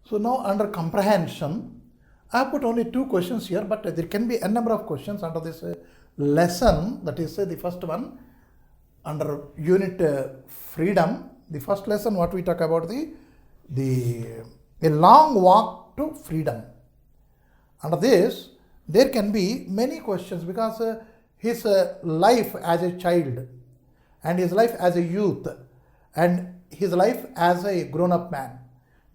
So now under comprehension, I have put only two questions here, but there can be a number of questions under this lesson. That is the first one under unit freedom. The first lesson, what we talk about the a long walk to freedom. Under this, there can be many questions because his life as a child and his life as a youth and his life as a grown-up man.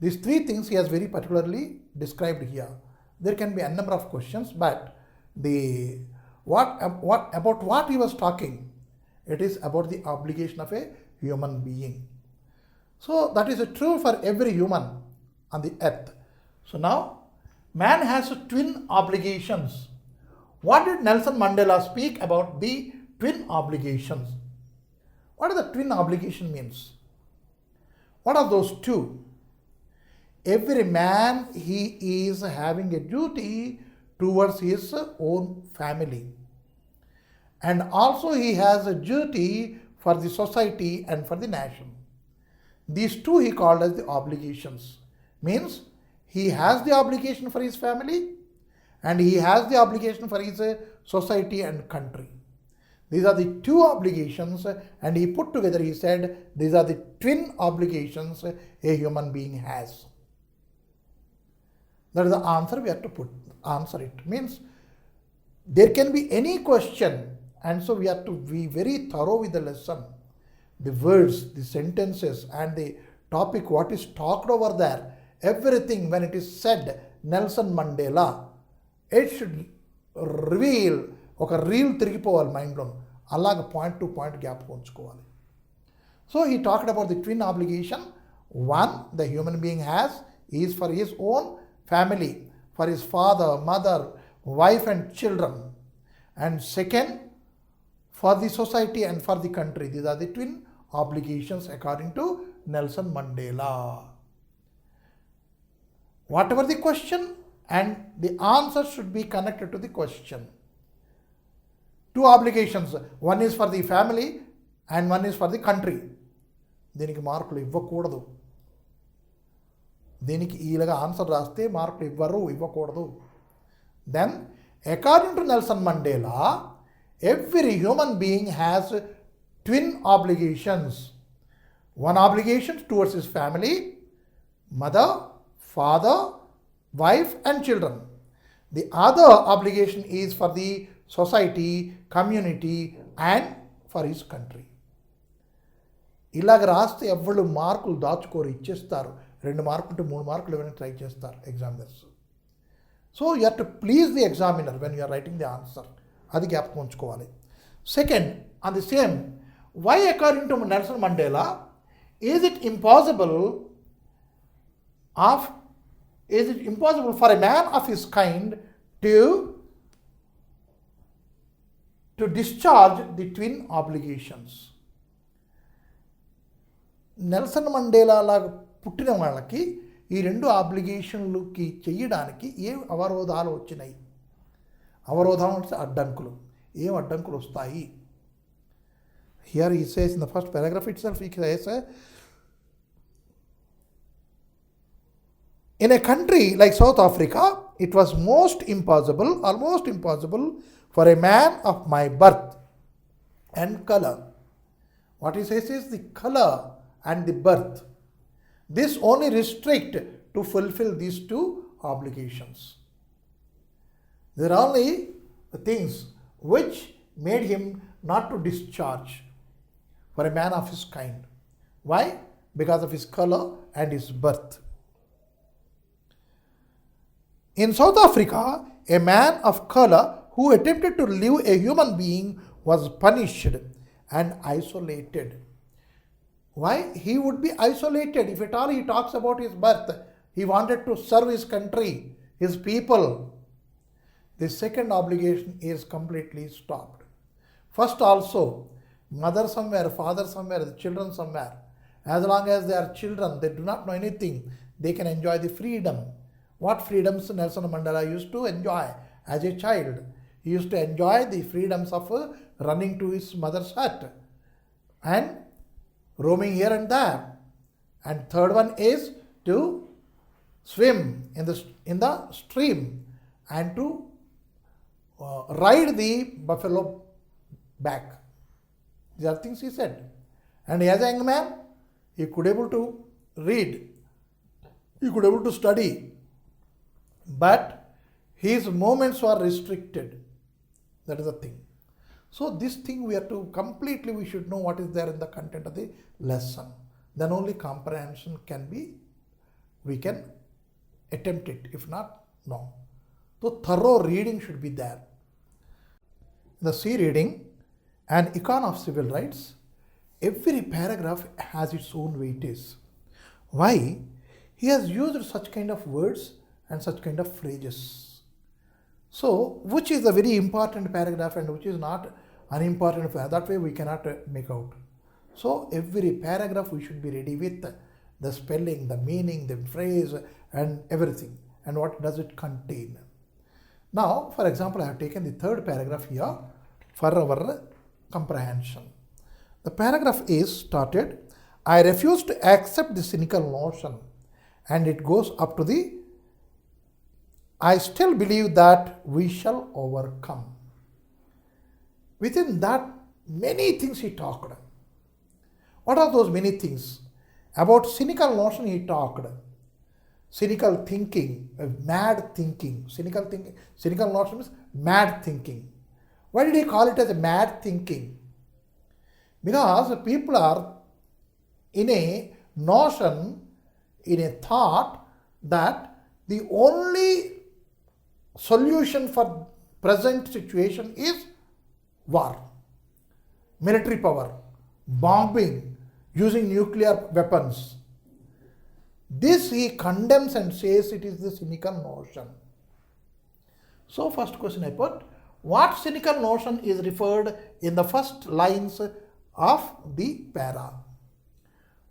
These three things he has very particularly described here. There can be a number of questions, but what about what he was talking? It is about the obligation of a human being. So that is true for every human on the earth. So now, man has twin obligations. What did Nelson Mandela speak about the twin obligations? What does the twin obligation means? What are those two? Every man, he is having a duty towards his own family. And also he has a duty for the society and for the nation. These two he called as the obligations. Means he has the obligation for his family and he has the obligation for his society and country. These are the two obligations, and he put together, he said, these are the twin obligations a human being has. That is the answer we have to answer it. Means there can be any question, and so we have to be very thorough with the lesson. The words, the sentences, and the topic, what is talked over there, everything when it is said, Nelson Mandela, it should reveal ఒక reel తిరిగిపోవాలి మైండ్లో, అలాగ point to point gap ఉంచుకోవాలి. So he talked about the twin obligation. One, the human being has is for his own family, for his father, mother, wife and children. And second, for the society and for the country. These are the twin obligations according to Nelson Mandela. Whatever the question, and the answer should be connected to the question. Two obligations. One is for the family and one is for the country. దీనికి మార్కులు ఇవ్వకూడదు. దీనికి ఈలాగా answer రాస్తే మార్కులు ఇవ్వకూడదు. Then according to Nelson Mandela, every human being has twin obligations. One obligation towards his family, mother, father, wife and children. The other obligation is for the society, community and for his country. ఇలాగ రాస్తే ఎవరు మార్కులు దాచుకోరు, ఇచ్చేస్తారు. 2 మార్కులు 3 మార్కులు ఇవ్వడానికి try చేస్తారు examiners. So you have to please the examiner when you're writing the answer. అది జ్ఞాపకం ఉంచుకోవాలి. Second, on the same, why according to Nelson Mandela is it impossible for a man of his kind to discharge the twin obligations? Nelson Mandela లాగా పుట్టిన వాళ్ళకి ఈ 2 ఆబ్లిగేషన్లకి చేయడానికి ఏం అవరోధాలు వచ్చినాయి? అవరోధాలు అంటే అడ్డంకులు. ఏం అడ్డంకులు వస్తాయి? Here he says in the first paragraph it self, he says, in a country like South Africa, it was almost impossible for a man of my birth and color. What he says is the color and the birth. This only restrict to fulfill these 2 obligations. There are only things which made him not to discharge for a man of his kind. Why? Because of his color and his birth. In South Africa, a man of color who attempted to live a human being was punished and isolated. Why? He would be isolated. If at all he talks about his birth, he wanted to serve his country, his people. The second obligation is completely stopped. First also, mother somewhere, father somewhere, the children somewhere. As long as they are children, they do not know anything, they can enjoy the freedom. What freedoms Nelson Mandela used to enjoy as a child? He used to enjoy the freedoms of running to his mother's hut and roaming here and there. And third one is to swim in the stream and to ride the buffalo back. These are things he said. And as a young man, he could able to read, he could able to study, but his moments were restricted. That is the thing. So this thing we have to completely, we should know what is there in the content of the lesson. Then only comprehension can be, we can attempt it. If not, no. So thorough reading should be there. The C reading, an icon of civil rights, every paragraph has its own weightage. Why? He has used such kind of words and such kind of phrases. So, which is a very important paragraph and which is not unimportant paragraph, that way we cannot make out. So, every paragraph we should be ready with the spelling, the meaning, the phrase and everything, and what does it contain. Now, for example, I have taken the third paragraph here for our comprehension. The paragraph is started, I refuse to accept the cynical notion, and it goes up to the, I still believe that we shall overcome. Within that, many things he talked. What are those many things? About cynical notion he talked. Cynical thinking, mad thinking. Cynical notion means mad thinking. Why did he call it as a mad thinking? Because people are in a notion, in a thought that the only solution for present situation is war, military power, bombing, using nuclear weapons. This he condemns and says it is the cynical notion. So first question I put, what cynical notion is referred in the first lines of the para?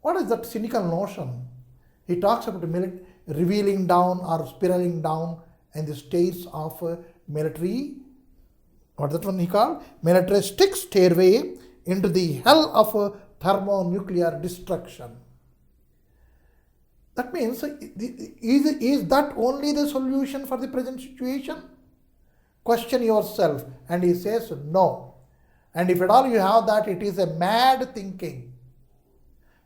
What is that cynical notion? He talks about revealing down or spiraling down in the states of military, what is that one he called? Militaristic stairway into the hell of thermonuclear destruction. That means, is that only the solution for the present situation? Question yourself. And he says no. And if at all you have that, it is a mad thinking,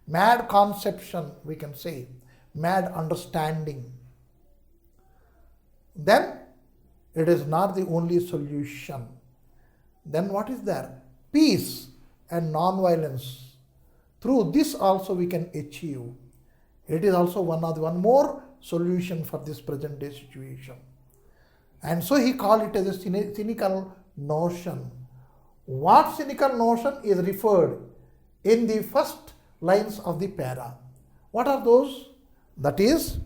mad conception, we can say, mad understanding. Then it is not the only solution. Then what is there? Peace and non-violence. Through this also we can achieve. It is also one more solution for this present day situation. And so he called it as a cynical notion. What cynical notion is referred in the first lines of the para? What are those? That is,